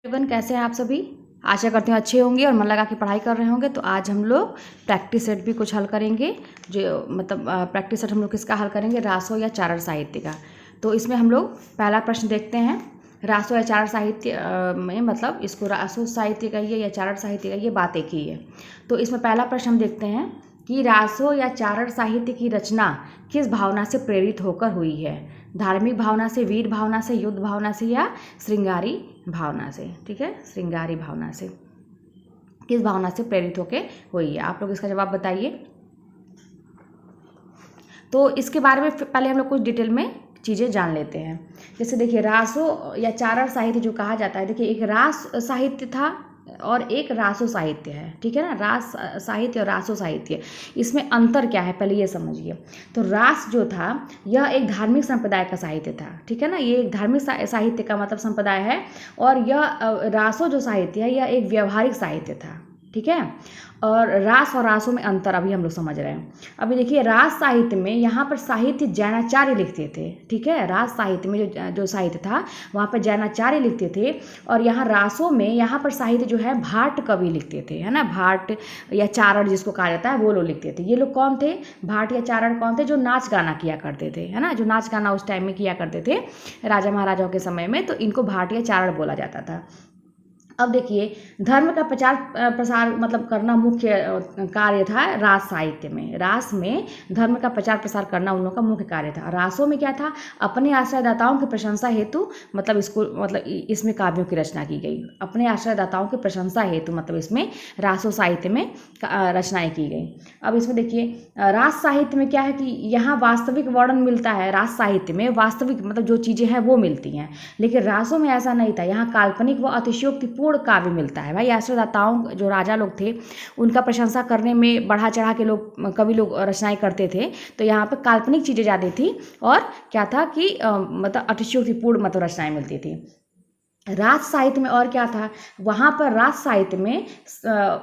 Everyone, कैसे हैं आप सभी। आशा करती हूँ अच्छे होंगे और मन लगा के पढ़ाई कर रहे होंगे। तो आज हम लोग प्रैक्टिस सेट भी कुछ हल करेंगे। जो मतलब प्रैक्टिस सेट हम लोग किसका हल करेंगे, रासो या चारण साहित्य का। तो इसमें हम लोग पहला प्रश्न देखते हैं। रासो या चारण साहित्य में मतलब इसको रासो साहित्य कहिए या चारण साहित्य कहिए, बात एक ही है। तो इसमें पहला प्रश्न हम देखते हैं कि रासो या चारण साहित्य की रचना किस भावना से प्रेरित होकर हुई है। धार्मिक भावना से, वीर भावना से, युद्ध भावना से या श्रृंगारी भावना से। ठीक है, श्रृंगारी भावना से। किस भावना से प्रेरित होकर हुई है, आप लोग इसका जवाब बताइए। तो इसके बारे में पहले हम लोग कुछ डिटेल में चीज़ें जान लेते हैं। जैसे देखिए, रासो या चारण साहित्य जो कहा जाता है, देखिए एक रास साहित्य था और एक रासो साहित्य है। ठीक है ना, रास साहित्य और रासो साहित्य, इसमें अंतर क्या है पहले ये समझिए। तो रास जो था यह एक धार्मिक संप्रदाय का साहित्य था। ठीक है ना, ये एक धार्मिक साहित्य का मतलब संप्रदाय है। और यह रासो जो साहित्य है यह एक व्यवहारिक साहित्य था। ठीक है, और रास और रासो में अंतर अभी हम लोग समझ रहे हैं। अभी देखिए, रास साहित्य में यहाँ पर साहित्य जैनाचार्य लिखते थे। ठीक है, रास साहित्य में जो साहित्य था वहाँ पर जैनाचार्य लिखते थे। और यहाँ रासों में यहाँ पर साहित्य जो है भाट कवि लिखते थे, है ना। भाट या चारण जिसको कहा जाता है वो लोग लिखते थे। ये लोग कौन थे, भाट या चारण कौन थे, जो नाच गाना किया करते थे, है ना, जो नाच गाना उस टाइम में किया करते थे राजा महाराजाओं के समय में। तो इनको भाट या चारण बोला जाता था। अब देखिए, धर्म का प्रचार प्रसार मतलब करना मुख्य कार्य था रास साहित्य में। रास में धर्म का प्रचार प्रसार करना उन लोगों का मुख्य कार्य था। रासों में क्या था, अपने आश्रयदाताओं की प्रशंसा हेतु मतलब इसमें काव्यों की रचना की गई। अपने आश्रयदाताओं की प्रशंसा हेतु मतलब इसमें रासो साहित्य में रचनाएं की गई। अब इसमें देखिए, रास साहित्य में क्या है कि यहाँ वास्तविक वर्णन मिलता है। रास साहित्य में वास्तविक मतलब जो चीज़ें हैं वो मिलती हैं, लेकिन रासों में ऐसा नहीं था। यहाँ काल्पनिक व अतिशयोक्तिपूर्ण काव्य मिलता है। भाई, आश्रयदाताओं जो राजा लोग थे उनका प्रशंसा करने में बढ़ा चढ़ा के लोग कवि लोग रचनाएं करते थे। तो यहाँ पर काल्पनिक चीज़ें ज़्यादा थी और क्या था कि मतलब अतिशयोक्तिपूर्ण मतलब रचनाएं मिलती थी। रास साहित्य में और क्या था, वहाँ पर रास साहित्य में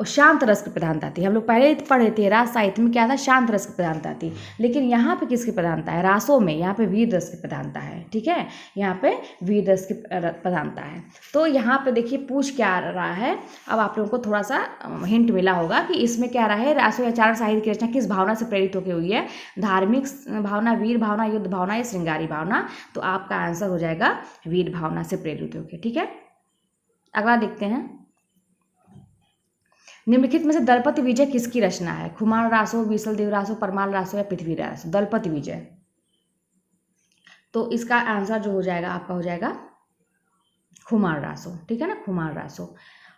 शांत रस की प्रधानता थी। हम लोग पहले पढ़े थे, रास साहित्य में क्या था, शांत रस की प्रधानता थी। लेकिन यहाँ पे किसकी प्रधानता है, रासों में यहाँ पे वीर रस की प्रधानता है। ठीक है, यहाँ पे वीर रस की प्रधानता है। तो यहाँ पे देखिए पूछ क्या रहा है। अब आप लोगों को थोड़ा सा हिंट मिला होगा कि इसमें क्या रहा है, रासो या चारण साहित्य की रचना किस भावना से प्रेरित होकर हुई है। धार्मिक भावना, वीर भावना, युद्ध भावना या श्रृंगारी भावना। तो आपका आंसर हो जाएगा वीर भावना से प्रेरित होकर। ठीक है, अगला देखते हैं। निम्नलिखित में से दलपति विजय किसकी रचना है। खुमार रासो, बीसल देव रासो, परमाल रासो या पृथ्वी रासो। दलपति विजय, तो इसका आंसर जो हो जाएगा आपका हो जाएगा खुमार रासो। ठीक है ना, खुमार रासो।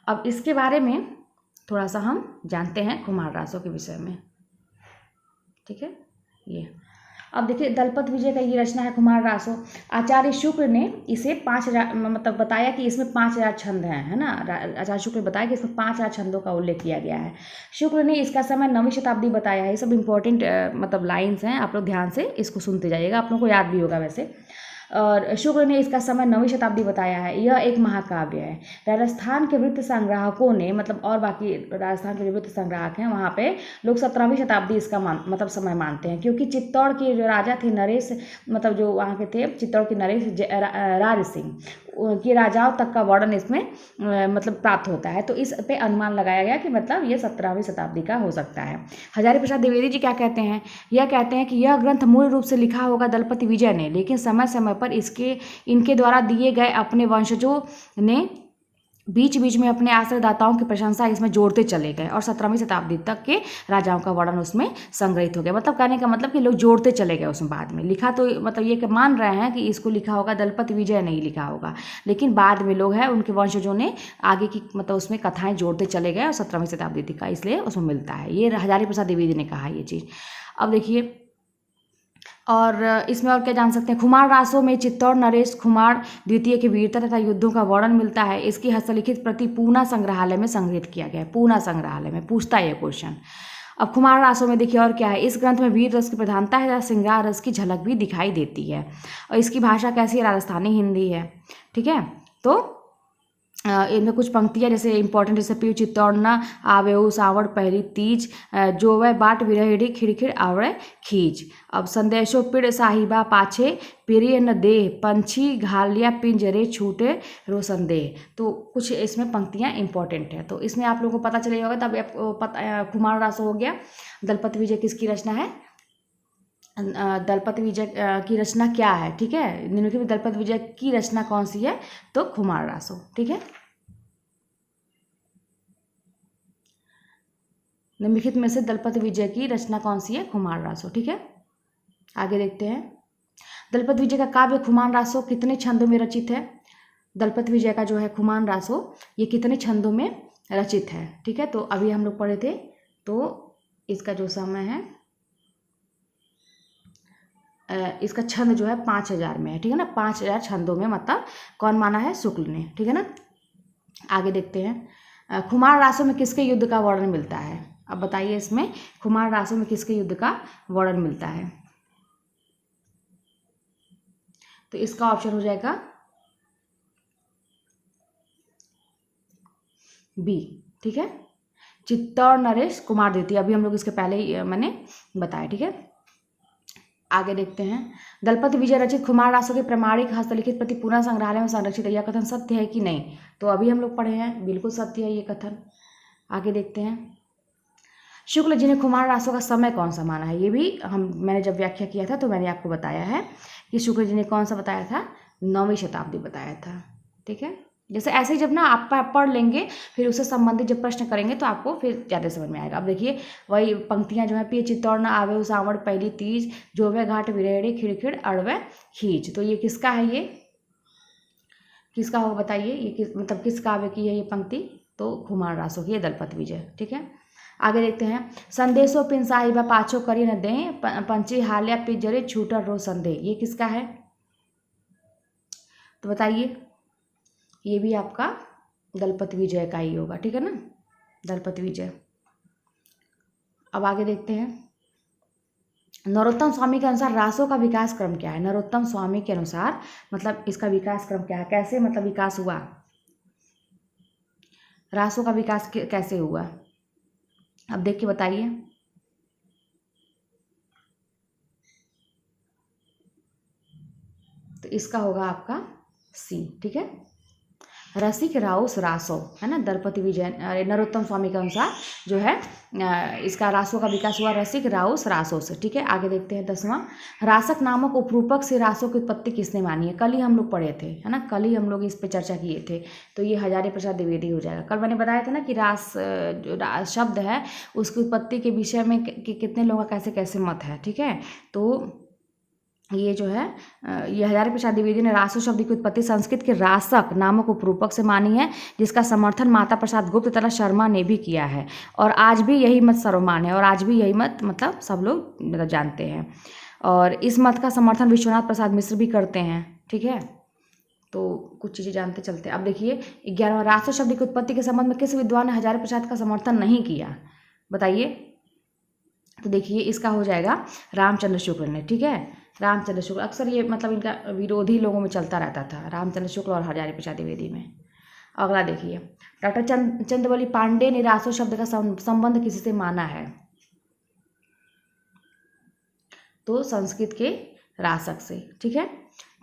अब इसके बारे में थोड़ा सा हम जानते हैं खुमार रासो के विषय में। ठीक है, ये अब देखिए, दलपति विजय का ये रचना है खुमार रासो। आचार्य शुक्र ने इसे 5000 मतलब बताया कि इसमें 5000 छंद हैं, है ना। आचार्य शुक्र ने बताया कि इसमें 5000 छंदों का उल्लेख किया गया है। शुक्र ने इसका समय 9वीं शताब्दी बताया है। ये सब इंपॉर्टेंट मतलब लाइन्स हैं, आप लोग ध्यान से इसको सुनते जाइएगा, आप लोगों को याद भी होगा वैसे। और शुक्र ने इसका समय 9वीं शताब्दी बताया है। यह एक महाकाव्य है। राजस्थान के वृत्त संग्राहकों ने मतलब और बाकी राजस्थान के जो वृत्त संग्राहक हैं वहाँ पे लोग 17वीं शताब्दी इसका मतलब समय मानते हैं, क्योंकि चित्तौड़ के जो राजा थे नरेश, मतलब जो वहाँ के थे चित्तौड़ के नरेश राज सिंह के राजाओं तक का वर्णन इसमें मतलब प्राप्त होता है। तो इस पे अनुमान लगाया गया कि मतलब ये 17वीं शताब्दी का हो सकता है। हजारी प्रसाद द्विवेदी जी क्या कहते हैं, यह कहते हैं कि यह ग्रंथ मूल रूप से लिखा होगा दलपति विजय ने, लेकिन समय समय पर इनके द्वारा दिए गए अपने वंशजों ने बीच बीच में अपने आश्रयदाताओं की प्रशंसा इसमें जोड़ते चले गए और 17वीं शताब्दी तक के राजाओं का वर्णन उसमें संग्रहित हो गया। मतलब कहने का मतलब कि लोग जोड़ते चले गए उसमें। बाद में लिखा तो मतलब ये मान रहे हैं कि इसको लिखा होगा दलपति विजय नहीं लिखा होगा, लेकिन बाद में लोग हैं उनके वंशजों ने आगे की मतलब उसमें कथाएं जोड़ते चले गए और 17वीं शताब्दी तक का इसलिए उसमें मिलता है। ये हजारी प्रसाद द्विवेदी ने कहा ये चीज़। अब देखिए, और इसमें और क्या जान सकते हैं। खुमार रासो में चित्तौड़ नरेश खुमार द्वितीय के वीरता तथा युद्धों का वर्णन मिलता है। इसकी हस्तलिखित प्रति पूना संग्रहालय में संग्रहित किया गया है। पूना संग्रहालय में पूछता है ये क्वेश्चन। अब खुमार रासो में देखिए और क्या है, इस ग्रंथ में वीर रस की प्रधानता है या श्रृंगार रस की झलक भी दिखाई देती है। और इसकी भाषा कैसी है, राजस्थानी हिंदी है। ठीक है, तो इनमें कुछ पंक्तियाँ जैसे इंपॉर्टेंट, जैसे पीऊ चित्तौड़ना आवेऊ सावड़ पहली तीज, जो वह बाट विरहिड़ी खिड़खिड़ आवड़े खींच। अब संदेशो पिड़ साहिबा पाछे प्रिय न देह पंछी घालिया पिंजरे छूटे रोशनदेह। तो कुछ इसमें पंक्तियाँ इंपॉर्टेंट है, तो इसमें आप लोगों को पता चलेगा होगा। तब आपको पता कुमार रासो हो गया। दलपत विजय किसकी रचना है? दलपत विजय की रचना क्या है? ठीक है, निम्नलिखित में दलपत विजय की रचना कौन सी है? तो कुमार रासो। ठीक है, निम्नलिखित में से दलपत विजय की रचना कौन सी है? कुमार रासो। ठीक है, आगे देखते हैं। दलपत विजय का काव्य कुमार रासो कितने छंदों में रचित है? दलपत विजय का जो है कुमार रासो, ये कितने छंदों में रचित है? ठीक है, तो अभी हम लोग पढ़े थे, तो इसका जो समय है, इसका छंद जो है 5000 में है। ठीक है ना, 5000 छंदों में मतलब कौन माना है? शुक्ल ने। ठीक है ना, आगे देखते हैं। कुमार रासो में किसके युद्ध का वर्णन मिलता है? अब बताइए, इसमें कुमार रासो में किसके युद्ध का वर्णन मिलता है? तो इसका ऑप्शन हो जाएगा बी। ठीक है, चित्तौड़ नरेश कुमार द्वितीय, अभी हम लोग इसके पहले ही मैंने बताया। ठीक है, आगे देखते हैं। दलपत विजय रचित कुमार रासो के प्रमाणिक हस्तलिखित प्रति पुनः संग्रहालय में संरक्षित है, यह कथन सत्य है कि नहीं? तो अभी हम लोग पढ़े हैं, बिल्कुल सत्य है ये कथन। आगे देखते हैं। शुक्ल जी ने कुमार रासो का समय कौन सा माना है? ये भी मैंने जब व्याख्या किया था तो मैंने आपको बताया है कि शुक्ल जी ने कौन सा बताया था? 9वीं शताब्दी बताया था। ठीक है, जैसे ऐसे ही जब ना आप पढ़ लेंगे, फिर उससे संबंधित जब प्रश्न करेंगे तो आपको फिर ज़्यादा समझ में आएगा। अब देखिए, वही पंक्तियाँ जो है, पिय चित्तौड़ न आवे सावड़ पहली तीज, जोवे घाट विरहिड़ी खिड़खिड़ अड़वे खींच। तो ये किसका है? ये किसका होगा बताइए? ये मतलब किस काव्य की है ये पंक्ति? तो कुमार रासो की है, दलपत विजय। ठीक है, आगे देखते हैं। संदेशो पिन साहिबा पाछो करी न दें पंची हालिया पिजरे छूटर रो संदेह, ये किसका है? तो बताइए, ये भी आपका दलपत विजय का ही होगा। ठीक है ना, दलपत विजय। अब आगे देखते हैं। नरोत्तम स्वामी के अनुसार रासो का विकास क्रम क्या है? नरोत्तम स्वामी के अनुसार मतलब इसका विकास क्रम क्या है? कैसे मतलब विकास हुआ? रासो का विकास कैसे हुआ? अब देख के बताइए। तो इसका होगा आपका सी। ठीक है, रसिक राउस रासो, है ना, दलपति विजय नरोत्तम स्वामी के अनुसार जो है इसका रासो का विकास हुआ रसिक राउस रासो से। ठीक है, आगे देखते हैं। 10वां, रासक नामक उपरूपक से रासो की उत्पत्ति किसने मानी है? कल ही हम लोग पढ़े थे, है ना, कल ही हम लोग इस पे चर्चा किए थे। तो ये हजारी प्रसाद द्विवेदी हो जाएगा। कल मैंने बताया था ना कि रास जो शब्द है उसकी उत्पत्ति के विषय में कितने लोगों का कैसे कैसे मत है। ठीक है, तो ये जो है ये हजारी प्रसाद द्विवेदी ने रासो शब्द की उत्पत्ति संस्कृत के रासक नामक उपरूपक से मानी है, जिसका समर्थन माता प्रसाद गुप्त तथा शर्मा ने भी किया है। और आज भी यही मत सर्वमान्य है, और आज भी यही मत मतलब सब लोग मतलब जानते हैं। और इस मत का समर्थन विश्वनाथ प्रसाद मिश्र भी करते हैं। ठीक है, तो कुछ चीज़ें जानते चलते हैं। अब देखिए 11वां, रासो शब्द की उत्पत्ति के संबंध में किस विद्वान ने हजारी प्रसाद का समर्थन नहीं किया? बताइए। तो देखिए, इसका हो जाएगा रामचंद्र शुक्ल ने। ठीक है, रामचंद्र शुक्ल, अक्सर ये मतलब इनका विरोधी लोगों में चलता रहता था, रामचंद्र शुक्ल और हजारी प्रसाद द्विवेदी में। अगला देखिए, डॉक्टर चंद्रवली पांडे ने रासो शब्द का संबंध किससे माना है? तो संस्कृत के रासक से। ठीक है,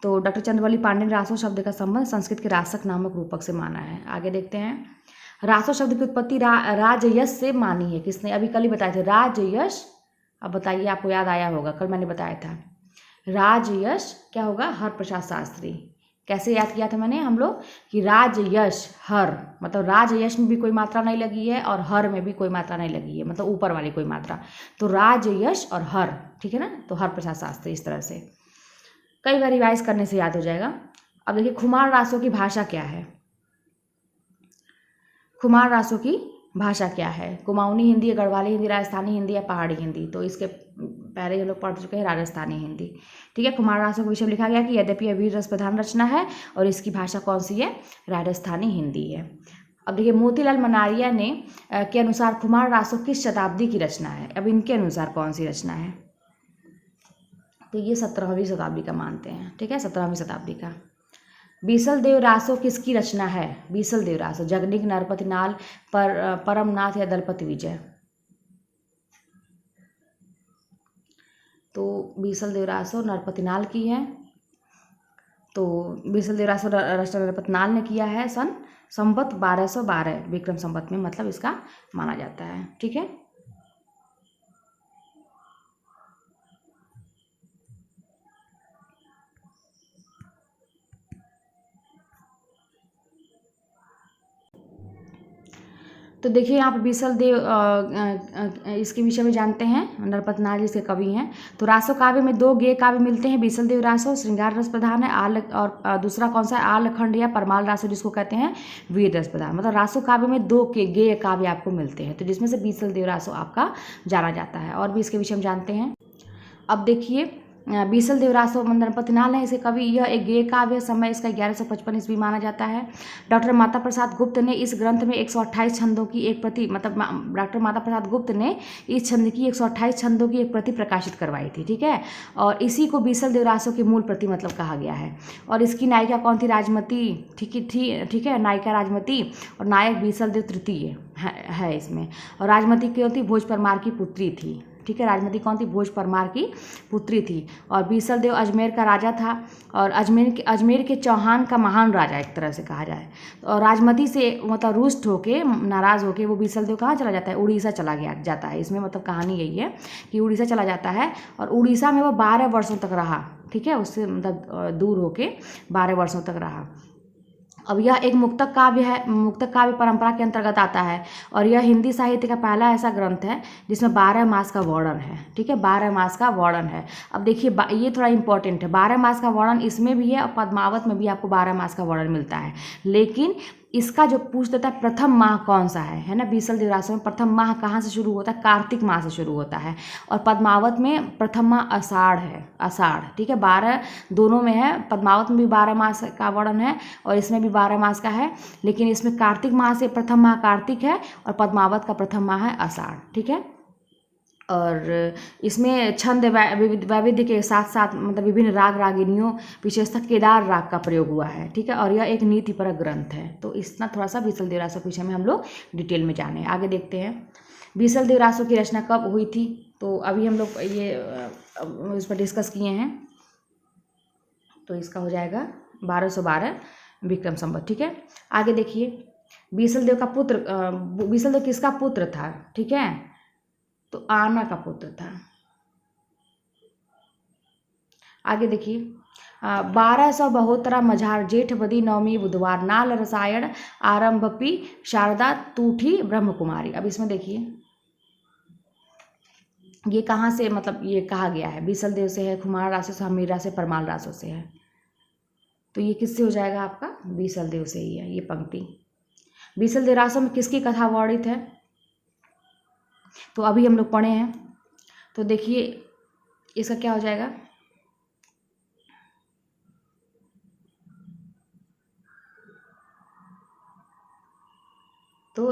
तो डॉक्टर चंद्रवली पांडे ने रासो शब्द का संबंध संस्कृत के रासक नामक रूपक से माना है। आगे देखते हैं। रासो शब्द की उत्पत्ति राजयश से मानी है किसने? अभी कल ही बताए थे, राजयश। अब बताइए, आपको याद आया होगा, कल मैंने बताया था। राजयश क्या होगा? हर प्रसाद शास्त्री। कैसे याद किया था मैंने हम लोग कि राजयश हर मतलब राजयश में भी कोई मात्रा नहीं लगी है और हर में भी कोई मात्रा नहीं लगी है, मतलब ऊपर वाली कोई मात्रा। तो राजयश और हर, ठीक है ना, तो हर प्रसाद शास्त्री। इस तरह से कई बार रिवाइज करने से याद हो जाएगा। अब देखिए, कुमार रासो की भाषा क्या है? कुमार रासो की भाषा क्या है? कुमाऊनी हिंदी, गढ़वाली हिंदी, राजस्थानी हिंदी या पहाड़ी हिंदी? तो इसके पहले हम लोग पढ़ चुके हैं राजस्थानी हिंदी। ठीक है, कुमार रासो के विषय में लिखा गया कि यद्यपि यह वीर रस प्रधान रचना है और इसकी भाषा कौन सी है? राजस्थानी हिंदी है। अब देखिए, मोतीलाल मनारिया ने के अनुसार कुमार रासो किस शताब्दी की रचना है? अब इनके अनुसार कौन सी रचना है? तो ये 17वीं शताब्दी का मानते हैं। ठीक है, 17वीं शताब्दी का। बीसल देव रासो किसकी रचना है? बीसल देव रासो जगनिक, नरपति नाल, परमनाथ या दलपति विजय। तो बीसल देव रासो नरपति नाल की है। तो बीसल देव रासो रचना नरपति नाल ने किया है सन संवत 1212 विक्रम संवत में, मतलब इसका माना जाता है। ठीक है, तो देखिए यहाँ पर बीसल देव इसके विषय में जानते हैं। नरपति नाल जिसके कवि हैं। तो रासो काव्य में 2 गेय काव्य मिलते हैं। बीसल देव रासो श्रृंगार रस प्रधान है, और दूसरा कौन सा है? आलखंड या परमाल रासो जिसको कहते हैं वीर रस प्रधान। मतलब रासो काव्य में 2 के गेय काव्य आपको मिलते हैं, तो जिसमें से बीसल देव रासो आपका जाना जाता है। और भी इसके विषय में जानते हैं। अब देखिए बीसल देव रासो नरपति नाल है इसे कवि। यह एक गेय काव्य, समय इसका 1155 ईस्वी माना जाता है। डॉक्टर माता प्रसाद गुप्त ने इस ग्रंथ में 128 छंदों की एक प्रति, मतलब डॉक्टर माता प्रसाद गुप्त ने इस छंद की 128 छंदों की एक प्रति प्रकाशित करवाई थी। ठीक है, और इसी को बीसल देव रासो की मूल प्रति मतलब कहा गया है। और इसकी नायिका कौन थी? राजमती। ठीक है, नायिका राजमती और नायक बीसल देव तृतीय है इसमें। और राजमती क्यों थी? भोज परमार की पुत्री थी। ठीक है, राजमती कौन थी? भोज परमार की पुत्री थी। और बीसल देव अजमेर का राजा था, और अजमेर के चौहान का महान राजा एक तरह से कहा जाए। और राजमती से मतलब रुष्ट होके, नाराज़ होके वो बीसल देव कहाँ चला जाता है? उड़ीसा चला जाता है। इसमें मतलब कहानी यही है कि उड़ीसा चला जाता है, और उड़ीसा में वो 12 वर्षों तक रहा। ठीक है, उससे मतलब दूर होके 12 वर्षों तक रहा। अब यह एक मुक्तक काव्य है, मुक्तक काव्य परंपरा के अंतर्गत आता है, और यह हिंदी साहित्य का पहला ऐसा ग्रंथ है जिसमें 12 मास का वर्णन है। ठीक है, 12 मास का वर्णन है। अब देखिए ये थोड़ा इंपॉर्टेंट है, 12 मास का वर्णन इसमें भी है, और पद्मावत में भी आपको 12 मास का वर्णन मिलता है। लेकिन इसका जो पूछ देता है प्रथम माह कौन सा है ना? बीसल देव रासो में प्रथम माह कहाँ से शुरू होता है? कार्तिक माह से शुरू होता है। और पद्मावत में प्रथम माह आषाढ़ है, आषाढ़। ठीक है, 12 दोनों में है। पद्मावत में भी 12 मास का वर्णन है, और इसमें भी 12 मास का है। लेकिन इसमें कार्तिक माह से प्रथम माह कार्तिक है, और पद्मावत का प्रथम माह है आषाढ़। ठीक है, और इसमें छंद वैविध्य के साथ साथ मतलब विभिन्न राग रागिनियों, विशेषतः केदार राग का प्रयोग हुआ है। ठीक है, और यह एक नीतिपरक ग्रंथ है। तो इतना थोड़ा सा बीसल देव रासो के विषय में हम लोग डिटेल में जाने। आगे देखते हैं बीसल देव रासो की रचना कब हुई थी। तो अभी हम लोग ये इस पर डिस्कस किए हैं। तो इसका हो जाएगा 1212 विक्रम संवत। ठीक है, आगे देखिए बीसल देव का पुत्र, बीसल देव किसका पुत्र था? ठीक है, तो आना का पुत्र था। आगे देखिए 1272 मझार जेठ बदी नवमी बुधवार नाल रसायन आरंभपी शारदा तूठी ब्रह्म कुमारी। अब इसमें देखिए ये कहाँ से मतलब ये कहा गया है? बीसल देव से है, खुमार रासो से, हमीरा से, परमाल रासो से है। तो ये किससे हो जाएगा आपका? बीसल देव से ही है ये पंक्ति। बीसल देव रासो में किसकी कथा वर्णित है? तो अभी हम लोग पढ़े हैं। तो देखिए इसका क्या हो जाएगा? तो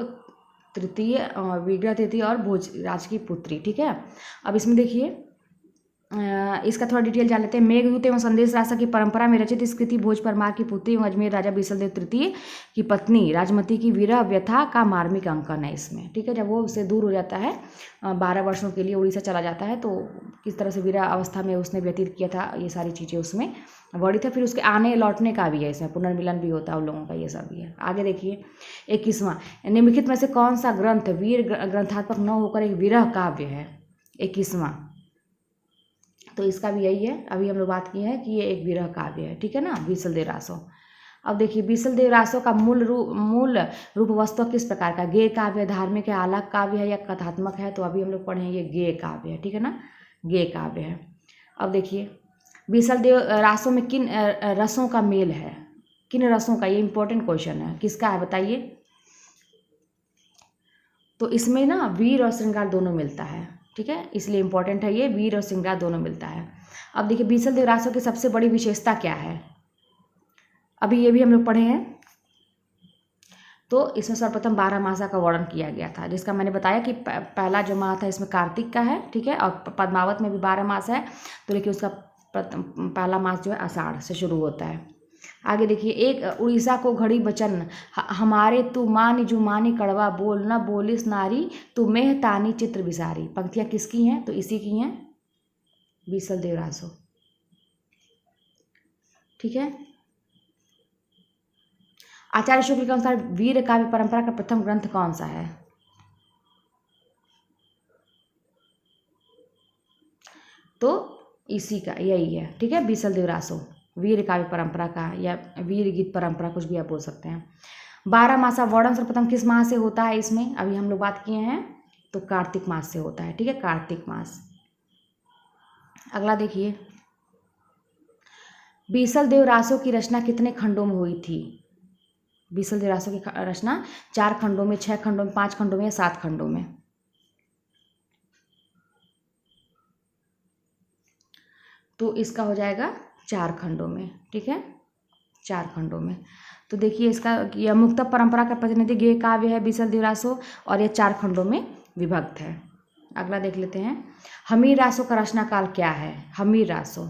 तृतीय विग्रह तृतीय और भोजराज की पुत्री। ठीक है, अब इसमें देखिए इसका थोड़ा डिटेल जान लेते हैं। मेघदूत एवं संदेश रासा की परंपरा में रचित इस कृति भोज परमार की पुत्री एवं अजमेर राजा बीसल देव तृतीय की पत्नी राजमती की विरह व्यथा का मार्मिक अंकन है इसमें। ठीक है, जब वो उससे दूर हो जाता है 12 वर्षों के लिए उड़ीसा चला जाता है, तो किस तरह से विरह अवस्था में उसने व्यतीत किया था, ये सारी चीज़ें उसमें वर्णित है। फिर उसके आने लौटने का भी है इसमें, पुनर्मिलन भी होता है उन लोगों का, ये सब भी है। आगे देखिए 21वां निम्नलिखित में से कौन सा ग्रंथ वीर ग्रंथात्मक न होकर एक विरह काव्य है? 21वां, तो इसका भी यही है। अभी हम लोग बात की है कि ये एक विरह काव्य है। ठीक है ना, बीसल देव रासो। अब देखिए बीसल देव रासो का मूल रूप वस्तु किस प्रकार का? गेय काव्य, धार्मिक है, आलाप काव्य है, या कथात्मक है? तो अभी हम लोग पढ़े हैं ये गेय काव्य है। ठीक है ना, गेय काव्य है। अब देखिए बीसल देव रासो में किन रसों का मेल है? किन रसों का? ये इंपॉर्टेंट क्वेश्चन है। किसका है बताइए? तो इसमें ना वीर और श्रृंगार दोनों मिलता है। ठीक है, इसलिए इंपॉर्टेंट है ये, वीर और श्रृंगार दोनों मिलता है। अब देखिए बीसल देव रासो की सबसे बड़ी विशेषता क्या है? अभी ये भी हम लोग पढ़े हैं। तो इसमें सर्वप्रथम 12 मासा का वर्णन किया गया था, जिसका मैंने बताया कि पहला जो माह था इसमें कार्तिक का है। ठीक है, और पद्मावत में भी 12 मास है। तो देखिए उसका पहला मास जो है आषाढ़ से शुरू होता है। आगे देखिए, एक उड़ीसा को घड़ी बचन, हमारे तू मानी जुमानी कड़वा बोल, न बोलिस नारी तू मेहतानी चित्र बिसारी। पंक्तियाँ किसकी हैं? तो इसी की हैं, बीसल देव रासो। ठीक है। आचार्य शुक्ल के अनुसार वीर काव्य परंपरा का प्रथम ग्रंथ कौन सा है? तो इसी का यही है। ठीक है, बीसल देव रासो, वीर काव्य परंपरा का या वीर गीत परंपरा, कुछ भी आप बोल सकते हैं। 12 मासा वर्णन सर्वप्रथम किस माह से होता है? इसमें अभी हम लोग बात किए हैं, तो कार्तिक मास से होता है। ठीक है, कार्तिक मास। अगला देखिए, बीसल देव रासो की रचना कितने खंडों में हुई थी? बीसल देव रासो की रचना 4 खंडों में, 6 खंडों में, 5 खंडों में या 7 खंडों में? तो इसका हो जाएगा 4 खंडों में। ठीक है, 4 खंडों में। तो देखिए, इसका यह मुक्त परंपरा का प्रतिनिधि गेय काव्य है बीसल देव रासो, और यह 4 खंडों में विभक्त है। अगला देख लेते हैं, हमीर रासो का रचना काल क्या है? हमीर रासो,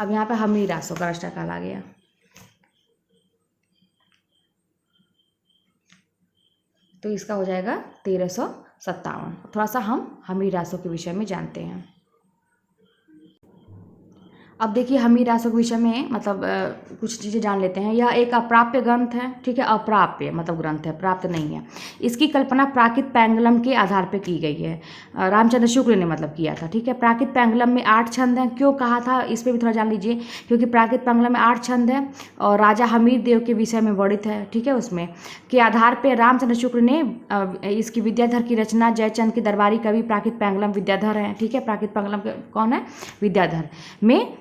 अब यहाँ पे हमीर रासो का रचना काल आ गया। तो इसका हो जाएगा 1357। थोड़ा सा हम हमीर रासो के विषय में जानते हैं। अब देखिए, हमीर रासो के विषय में मतलब कुछ चीज़ें जान लेते हैं। यह एक अप्राप्य ग्रंथ है। ठीक है, अप्राप्य मतलब ग्रंथ है, प्राप्त नहीं है। इसकी कल्पना प्राकृत पैंगलम के आधार पर की गई है। रामचंद्र शुक्ल ने मतलब किया था। ठीक है, प्राकृत पैंगलम में 8 छंद हैं। क्यों कहा था, इस पर भी थोड़ा जान लीजिए। क्योंकि प्राकृत पैंगलम में 8 छंद हैं और राजा हमीर देव के विषय में वर्णित है। ठीक है, उसमें के आधार पर रामचंद्र शुक्ल ने इसकी विद्याधर की रचना, जयचंद के दरबारी कवि प्राकृत पैंगलम विद्याधर हैं। ठीक है, प्राकृत पैंगलम कौन है? विद्याधर में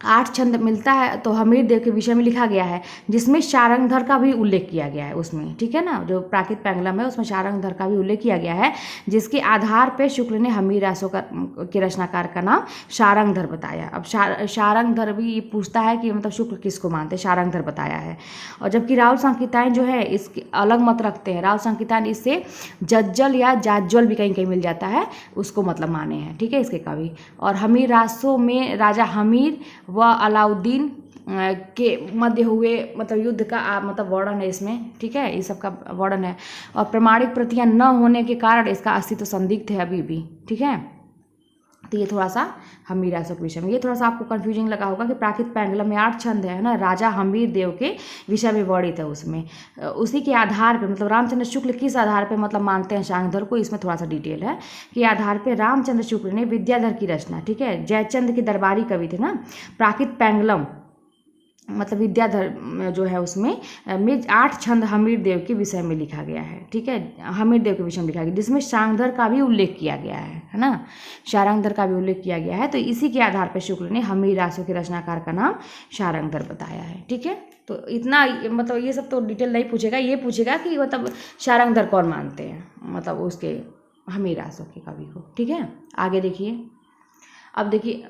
8 छंद मिलता है, तो हमीर देव के विषय में लिखा गया है, जिसमें शारंगधर का भी उल्लेख किया गया है उसमें। ठीक है ना, जो प्राकृत पैंगलम है उसमें शारंगधर का भी उल्लेख किया गया है, जिसके आधार पे शुक्ल ने हमीर रासो के रचनाकार का नाम शारंगधर बताया। अब शारंगधर भी ये पूछता है कि मतलब शुक्ल किसको मानते हैं, शारंगधर बताया है। और जबकि राहुल सांकीतायन जो है इसके अलग मत रखते हैं। राहुल सांकीतायन इससे जज्जल या जाज्जल भी कहीं कहीं मिल जाता है, उसको मतलब माने हैं। ठीक है, इसके कवि। और हमीर रासो में राजा हमीर व अलाउद्दीन के मध्य हुए मतलब युद्ध का मतलब वर्णन है इसमें। ठीक है, इस सब का वर्णन है। और प्रमाणिक प्रतियां न होने के कारण इसका अस्तित्व संदिग्ध है अभी भी। ठीक है, तो ये थोड़ा सा हमीर रासो के विषय में, ये थोड़ा सा आपको कंफ्यूजिंग लगा होगा कि प्राकृत पैंगलम में 8 छंद है ना, राजा हमीर देव के विषय में वर्णित है उसमें। उसी के आधार पे मतलब रामचंद्र शुक्ल किस आधार पे मतलब मानते हैं शारंगधर को, इसमें थोड़ा सा डिटेल है कि आधार पे रामचंद्र शुक्ल ने विद्याधर की रचना, ठीक है, जयचंद के दरबारी कवि थे ना, प्राकृत पैंगलम मतलब विद्याधर जो है उसमें 8 छंद हमीर देव के विषय में लिखा गया है। ठीक है, हमीर देव के विषय में लिखा गया, जिसमें शारंगधर का भी उल्लेख किया गया है ना, शारंगधर का भी उल्लेख किया गया है। तो इसी के आधार पर शुक्ल ने हमीर रासो के रचनाकार का नाम शारंगधर बताया है। ठीक है, तो इतना मतलब ये सब तो डिटेल नहीं पूछेगा, ये पूछेगा कि मतलब शारंगधर कौन मानते हैं मतलब उसके हमीर रासो के कवि को। ठीक है, आगे देखिए। अब देखिए,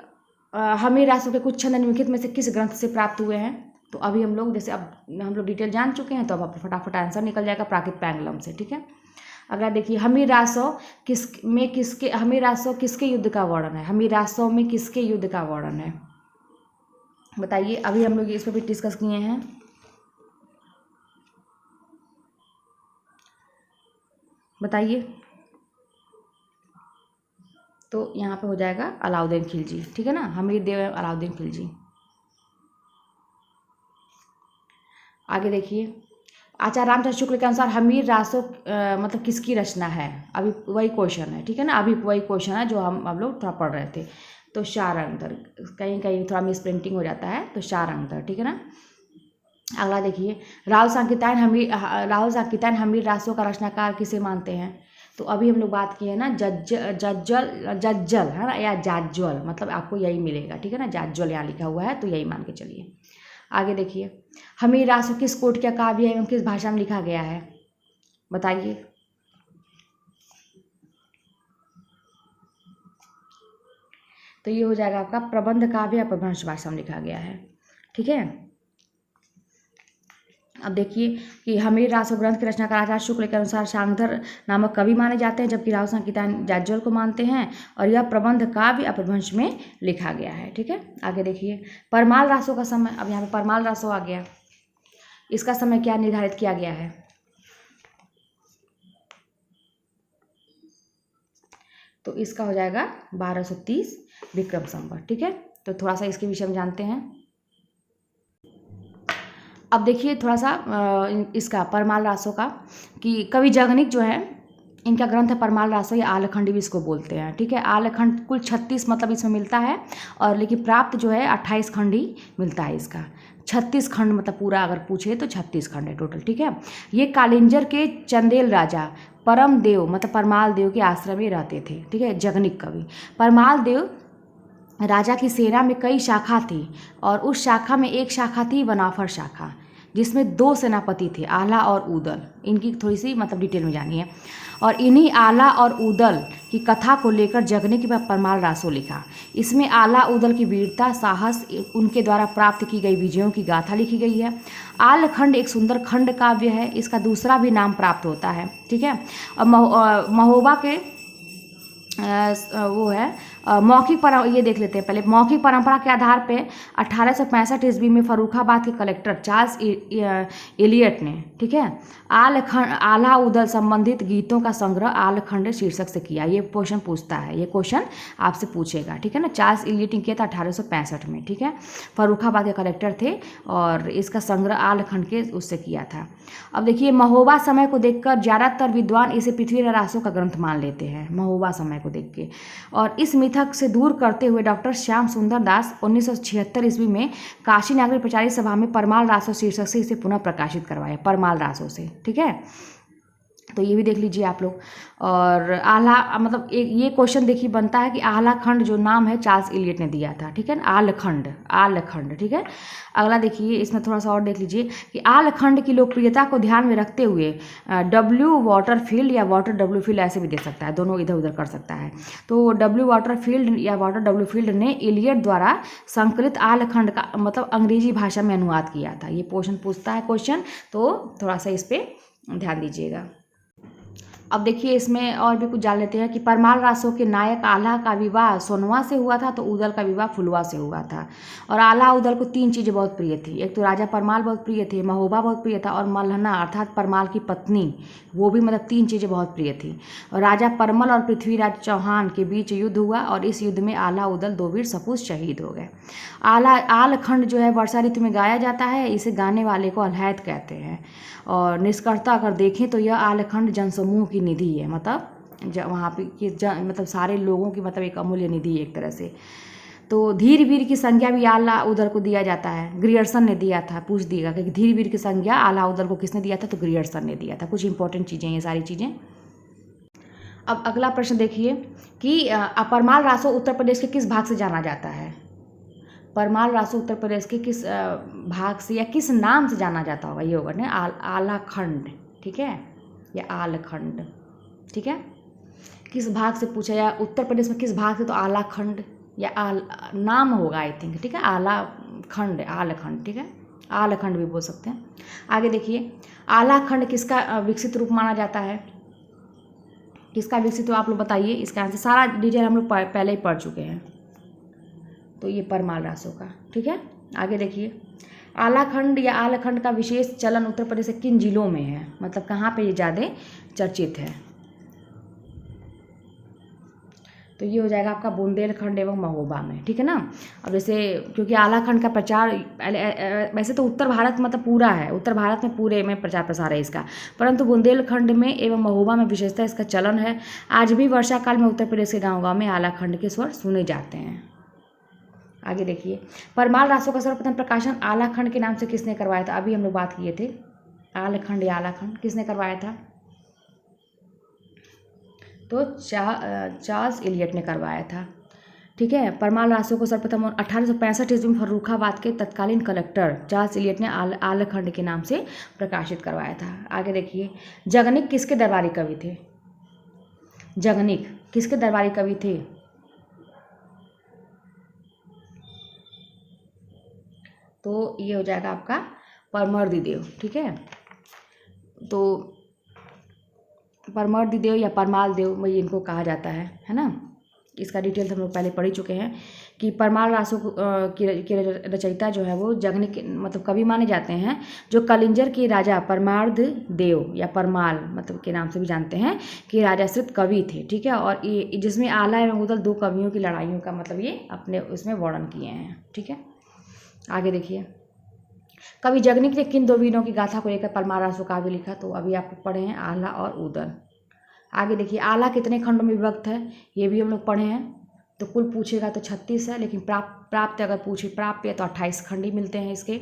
हमीर रासो के कुछ छंद निम्नलिखित में से किस ग्रंथ से प्राप्त हुए हैं? तो अभी हम लोग जैसे अब हम लोग डिटेल जान चुके हैं, तो अब आपको फटाफट आंसर निकल जाएगा प्राकृत पैंगलम से। ठीक है, अगला देखिए, हमीर रासो किसके युद्ध का वर्णन है? हमीर रासो में किसके युद्ध का वर्णन है बताइए। अभी हम लोग इस पर भी डिस्कस किए हैं। बताइए। तो यहाँ पे हो जाएगा अलाउद्दीन खिलजी। ठीक है ना, हमीर देव अलाउद्दीन खिलजी। आगे देखिए, आचार्य रामचंद्र शुक्ल के अनुसार हमीर रासो मतलब किसकी रचना है? अभी वही क्वेश्चन है। ठीक है ना, अभी वही क्वेश्चन है जो हम लोग थोड़ा पढ़ रहे थे। तो शारंगधर, कहीं कहीं थोड़ा मिस प्रिंटिंग हो जाता है, तो शारंगधर। ठीक है ना, अगला देखिए, राहुल सांकीतायन हमीर रासो का रचनाकार किसे मानते हैं? तो अभी हम लोग बात किए ना, जज्जल है ना, या जाज्जल, मतलब आपको यही मिलेगा। ठीक है ना, जाज्जल यहाँ लिखा हुआ है, तो यही मान के चलिए। आगे देखिए, हमीर रासो किस कोटि का काव्य है एवं किस भाषा में लिखा गया है? बताइए। तो ये हो जाएगा आपका प्रबंध काव्य अपभ्रंश भाषा में लिखा गया है। ठीक है, अब देखिए कि हमीर रासो ग्रंथ के रचनाकार आचार्य शुक्ल के अनुसार शांगधर नामक कवि माने जाते हैं, जबकि राव संकीर्तन जाज्वल को मानते हैं, और यह प्रबंध काव्य अपभ्रंश में लिखा गया है। ठीक है, आगे देखिए परमाल रासो का समय। अब यहाँ पे परमाल रासो आ गया, इसका समय क्या निर्धारित किया गया है? तो इसका हो जाएगा 1230 विक्रम संवत। ठीक है, तो थोड़ा सा इसके विषय में जानते हैं। अब देखिए थोड़ा सा इसका परमाल रासो का, कि कवि जगनिक जो है इनका ग्रंथ है परमाल रासो, या आलखंडी भी इसको बोलते हैं। ठीक है, आलखंड कुल 36 मतलब इसमें मिलता है, और लेकिन प्राप्त जो है 28 खंड ही मिलता है इसका। 36 खंड मतलब पूरा अगर पूछे तो 36 खंड है टोटल। ठीक है, ये कालिंजर के चंदेल राजा परम देव मतलब परमाल देव के आश्रम में रहते थे। ठीक है, जगनिक कवि परमाल देव राजा की सेना में कई शाखा थी, और उस शाखा में एक शाखा थी वनाफर शाखा, जिसमें 2 सेनापति थे, आला और उदल। इनकी थोड़ी सी मतलब डिटेल में जानिए। और इन्हीं आला और उदल की कथा को लेकर जगनिक ने परमाल रासो लिखा। इसमें आला उदल की वीरता, साहस, उनके द्वारा प्राप्त की गई विजयों की गाथा लिखी गई है। आलखंड एक सुंदर खंड काव्य है, इसका दूसरा भी नाम प्राप्त होता है। ठीक है, और महोबा के वो है मौखिक ये देख लेते हैं पहले। मौखिक परंपरा के आधार पे 1865 ईस्वी में फर्रुखाबाद के कलेक्टर चार्ल्स एलियट ने, ठीक है, आलखंड आला उदल संबंधित गीतों का संग्रह आलखंड शीर्षक से किया। ये क्वेश्चन पूछता है, ये क्वेश्चन आपसे पूछेगा। ठीक है ना, चार्ल्स एलियट ने किया था 1865 में। ठीक है, फर्रुखाबाद के कलेक्टर थे, और इसका संग्रह आलखंड के उससे किया था। अब देखिए महोबा समय को देखकर ज़्यादातर विद्वान इसे पृथ्वी रासो का ग्रंथ मान लेते हैं, महोबा समय को देख के। और इस मिथक से दूर करते हुए डॉक्टर श्याम सुंदर दास 1976 ईस्वी में काशी नागरिक प्रचारित सभा में परमाल रासो शीर्षक से इसे पुनः प्रकाशित करवाया, परमाल रासो से। ठीक है, तो ये भी देख लीजिए आप लोग। और आला मतलब एक ये क्वेश्चन देखिए बनता है कि आलाखंड जो नाम है चार्ल्स एलियट ने दिया था। ठीक है ना, आलखंड, आलखंड। ठीक है, अगला देखिए इसमें थोड़ा सा और देख लीजिए कि आलखंड की लोकप्रियता को ध्यान में रखते हुए डब्ल्यू वाटरफील्ड या वाटर डब्ल्यू फील्ड ऐसे भी दे सकता है, दोनों इधर उधर कर सकता है। तो डब्ल्यू वाटरफील्ड या वाटर डब्ल्यू फील्ड ने एलियट द्वारा संकलित आलखंड का मतलब अंग्रेजी भाषा में अनुवाद किया था। ये क्वेश्चन पूछता है क्वेश्चन, तो थोड़ा सा इस पर ध्यान दीजिएगा। अब देखिए इसमें और भी कुछ जान लेते हैं कि परमाल रासो के नायक आला का विवाह सोनवा से हुआ था, तो उदल का विवाह फुलवा से हुआ था। और आला उदल को 3 चीज़ें बहुत प्रिय थी। एक तो राजा परमाल बहुत प्रिय थे, महोबा बहुत प्रिय था, और मल्हना अर्थात परमाल की पत्नी, वो भी मतलब 3 चीज़ें बहुत प्रिय थी। और राजा परमल और पृथ्वीराज चौहान के बीच युद्ध हुआ, और इस युद्ध में आला उदल 2 वीर सपूत शहीद हो गए। आलखंड जो है वर्षा ऋतु में गाया जाता है, इसे गाने वाले को अलहैत कहते हैं। और निष्कर्षता अगर देखें तो यह आलखंड जनसमूह की निधि है, मतलब वहाँ पे मतलब सारे लोगों की मतलब एक अमूल्य निधि है एक तरह से। तो धीर वीर की संज्ञा भी आला उदल को दिया जाता है, ग्रियर्सन ने दिया था। पूछ दिएगा कि धीर वीर की संज्ञा आला उदल को किसने दिया था, तो ग्रियर्सन ने दिया था। कुछ इंपॉर्टेंट चीज़ें ये सारी चीज़ें। अब अगला प्रश्न देखिए कि परमाल रासो उत्तर प्रदेश के किस भाग से जाना जाता है? परमाल रासो उत्तर प्रदेश के किस भाग से या किस नाम से जाना जाता होगा? ये होगा ना आलाखंड। ठीक है, या आलखंड। ठीक है, किस भाग से पूछा, या उत्तर प्रदेश में किस भाग से, तो आलाखंड या नाम होगा आई थिंक। ठीक है, आलाखंड, आलखंड। ठीक है, आलखंड भी बोल सकते हैं। आगे देखिए आलाखंड किसका विकसित रूप माना जाता है? किसका विकसित रूप आप लोग बताइए। इसका आंसर सारा डिटेल हम लोग पहले ही पढ़ चुके हैं, तो ये परमाल रासो का। ठीक है, आगे देखिए आलाखंड या आलखंड का विशेष चलन उत्तर प्रदेश के किन जिलों में है, मतलब कहाँ पे ये ज़्यादा चर्चित है? तो ये हो जाएगा आपका बुंदेलखंड एवं महोबा में। ठीक है ना, अब जैसे क्योंकि आलाखंड का प्रचार वैसे तो उत्तर भारत मतलब पूरा है, उत्तर भारत में पूरे में प्रचार प्रसार है इसका, परंतु बुंदेलखंड में एवं महोबा में विशेषता इसका चलन है। आज भी वर्षा काल में उत्तर प्रदेश के गाँव गाँव में आलाखंड के स्वर सुने जाते हैं। आगे देखिए परमाल रासो का सर्वप्रथम प्रकाशन आलाखंड के नाम से किसने करवाया था? अभी हम लोग बात किए थे आलखंड या आलाखंड किसने करवाया था, तो चार्ल्स एलियट ने करवाया था। ठीक है, परमाल रासो को सर्वप्रथम 1865 ईस्वी में फर्रुखाबाद के तत्कालीन कलेक्टर चार्ल्स एलियट ने आलखंड के नाम से प्रकाशित करवाया था। आगे देखिए जगनिक किसके दरबारी कवि थे? जगनिक किसके दरबारी कवि थे? तो ये हो जाएगा आपका परमर्दिदेव, ठीक है। तो परमर्दिदेव या परमाल देव वही इनको कहा जाता है ना। इसका डिटेल हम लोग पहले पढ़ ही चुके हैं कि परमाल रासों की रचयिता जो है वो जगनिक मतलब कवि माने जाते हैं, जो कलिंजर के राजा परमार्द देव या परमाल मतलब के नाम से भी जानते हैं कि राजाश्रित कवि थे, ठीक है। और ये जिसमें आला एवं उदल दो कवियों की लड़ाइयों का मतलब ये अपने उसमें वर्णन किए हैं, ठीक है। आगे देखिए, कवि जगनिक ने किन दो वीरों की गाथा को लेकर परमाल रासो काव्य लिखा, तो अभी आप पढ़े हैं आला और उदल। आगे देखिए, आला कितने खंडों में विभक्त है, ये भी हम लोग पढ़े हैं। तो कुल पूछेगा तो 36 है, लेकिन प्राप्त अगर पूछे प्राप्य तो 28 खंड ही मिलते हैं इसके।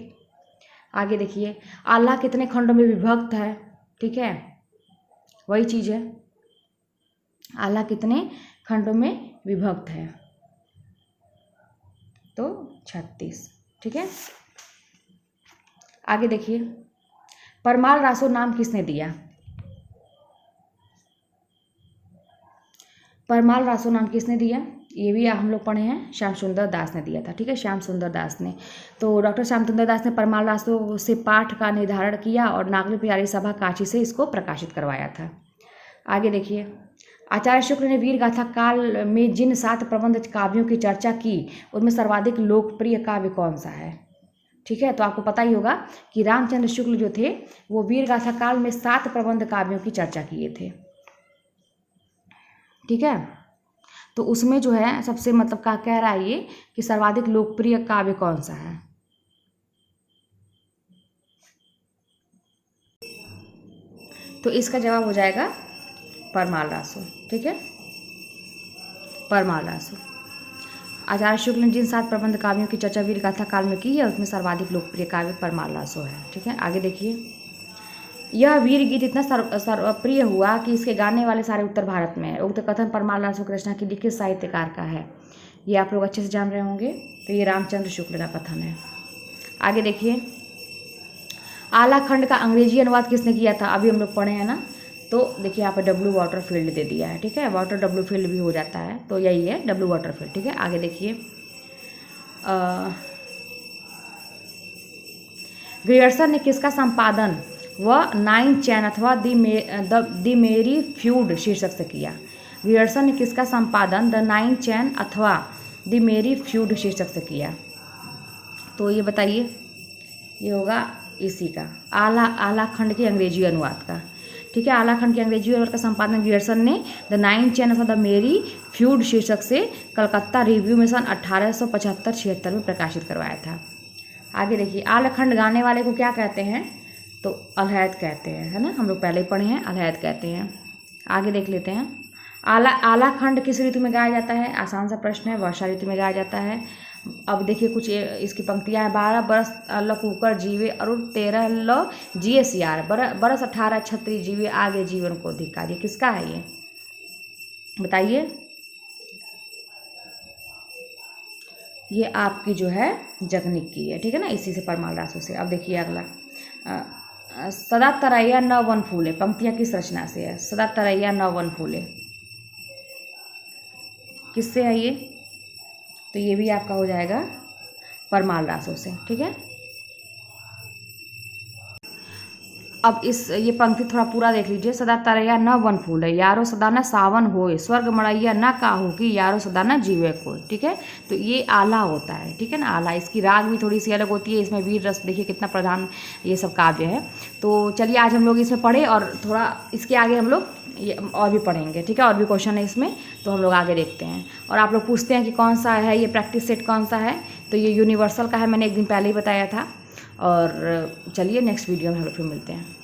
आगे देखिए, आला कितने खंडों में विभक्त है, ठीक है, वही चीज़ है, आला कितने खंडों में विभक्त है, तो 36, ठीक है। आगे देखिए, परमाल रासो नाम किसने दिया, परमाल रासो नाम किसने दिया, ये भी हम लोग पढ़े हैं, श्याम सुंदर दास ने दिया था, ठीक है, श्याम सुंदर दास ने। तो डॉक्टर श्याम सुंदर दास ने परमाल रासो से पाठ का निर्धारण किया और नागरी प्यारी सभा काशी से इसको प्रकाशित करवाया था। आगे देखिए, आचार्य शुक्ल ने वीर गाथा काल में जिन 7 प्रबंध काव्यों की चर्चा की उनमें सर्वाधिक लोकप्रिय काव्य कौन सा है, ठीक है। तो आपको पता ही होगा कि रामचंद्र शुक्ल जो थे वो वीर गाथा काल में 7 प्रबंध काव्यों की चर्चा किए थे, ठीक है। तो उसमें जो है सबसे मतलब क्या कह रहा है ये कि सर्वाधिक लोकप्रिय काव्य कौन सा है, तो इसका जवाब हो जाएगा परमाल रासो, ठीक है, परमाल रासो। आचार्य शुक्ल ने जिन 7 प्रबंध काव्यों की चर्चा वीर गाथा काल में की है उसमें सर्वाधिक लोकप्रिय काव्य परमाल रासो है, ठीक है। आगे देखिए, यह वीर गीत इतना सर्वप्रिय हुआ कि इसके गाने वाले सारे उत्तर भारत में है। उक्त कथन परमाल रासो की रचना की लिखित साहित्यकार का है, ये आप लोग अच्छे से जान रहे होंगे, तो ये रामचंद्र शुक्ल का कथन है। आगे देखिए, आला खंड का अंग्रेजी अनुवाद किसने किया था, अभी हम लोग पढ़े हैं ना। तो देखिए यहाँ पर W वॉटरफील्ड दे दिया है, ठीक है, वाटर W फील्ड भी हो जाता है, तो यही है W वॉटरफील्ड, ठीक है। आगे देखिए, ग्रियर्सन ने किसका संपादन वह 9 चैन अथवा द मेरी फ्यूड शीर्षक से किया, ग्रियर्सन ने किसका संपादन द 9 चैन अथवा द मेरी फ्यूड शीर्षक से किया, तो ये बताइए, ये होगा इसी का आला खंड के अंग्रेजी अनुवाद का, ठीक है। आला खंड के अंग्रेजी अनुवाद का संपादन ग्रियर्सन ने द 9 चैन अथवा द मेरी फ्यूड शीर्षक से कलकत्ता रिव्यू में सन 1875-76 में प्रकाशित करवाया था। आगे देखिए, आला खंड गाने वाले को क्या कहते हैं, तो अलहैद कहते हैं, है ना, हम लोग पहले ही पढ़े हैं, अलहैद कहते हैं। आगे देख लेते हैं, आला खंड किस ऋतु में गाया जाता है, आसान सा प्रश्न है, वर्षा ऋतु में गाया जाता है। अब देखिए कुछ इसकी पंक्तियाँ हैं, 12 बरस लकूकर जीवे अरुण 13 लो जिए सियार बरस 18 छत्री जीवे आगे जीवन को धिक्कार, ये किसका है, ये बताइए, ये आपकी जो है जगनिक की है, ठीक है ना, इसी से परमाल रासो से। अब देखिए अगला, सदा तरैया न वन फूले, पंक्तियाँ किस रचना से है, सदा तरैया न वन फूले किससे है ये, तो ये भी आपका हो जाएगा परमाल रासो से, ठीक है। अब ये पंक्ति थोड़ा पूरा देख लीजिए, सदा तरैया न वन फूले यारो सदा न सावन होए स्वर्ग मड़ैया न काहू की यारो सदा न जीवे कोई, ठीक है। तो ये आला होता है, ठीक है ना, आला, इसकी राग भी थोड़ी सी अलग होती है, इसमें वीर रस देखिए कितना प्रधान ये सब काव्य है। तो चलिए आज हम लोग इसमें पढ़े और थोड़ा इसके आगे हम लोग ये और भी पढ़ेंगे, ठीक है, और भी क्वेश्चन है इसमें, तो हम लोग आगे देखते हैं। और आप लोग पूछते हैं कि कौन सा है ये प्रैक्टिस सेट, कौन सा है, तो ये यूनिवर्सल का है, मैंने एक दिन पहले ही बताया था। और चलिए नेक्स्ट वीडियो में हम लोग फिर मिलते हैं।